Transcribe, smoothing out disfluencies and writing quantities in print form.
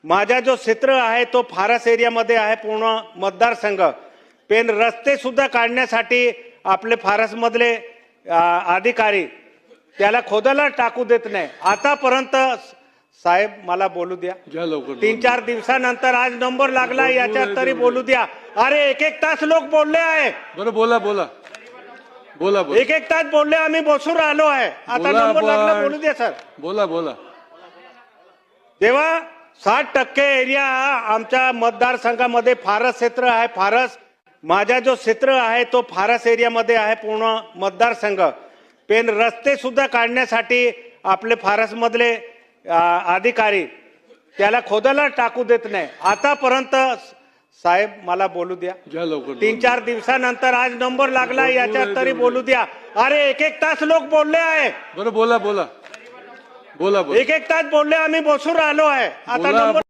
माझा जो क्षेत्र आहे तो फारस एरियामध्ये आहे पूर्ण मतदारसंघ. पेन रस्ते सुद्धा काढण्यासाठी आपले फारसमधले अधिकारी त्याला खोदायला टाकू देत नाही आतापर्यंत. साहेब मला बोलू द्या. 3-4 दिवसानंतर आज नंबर लागला याच्यात तरी बोलू द्या. अरे 1-1 तास लोक बोलले आहे. बरं बोला बोला बोला बोला. 1-1 तास बोलले आम्ही बसून राहिलो आहे. आता नंबर लागला बोलू द्या सर. बोला बोला. तेव्हा 60% एरिया आमच्या मतदारसंघामध्ये फारस क्षेत्र आहे. फारस माझा जो क्षेत्र आहे तो फारस एरियामध्ये आहे पूर्ण मतदारसंघ. पेन रस्ते सुद्धा काढण्यासाठी आपले फारसमधले अधिकारी त्याला खोदायला टाकू देत नाही आतापर्यंत. साहेब मला बोलू द्या. 3-4 दिवसानंतर आज नंबर लागला याच्यात तरी बोलू द्या. अरे 1-1 तास लोक बोलले आहे. बरं बोला बोला बोला बोला. 1-1 तास बोलले आम्ही बसून राहिलो आहे. आता नंबर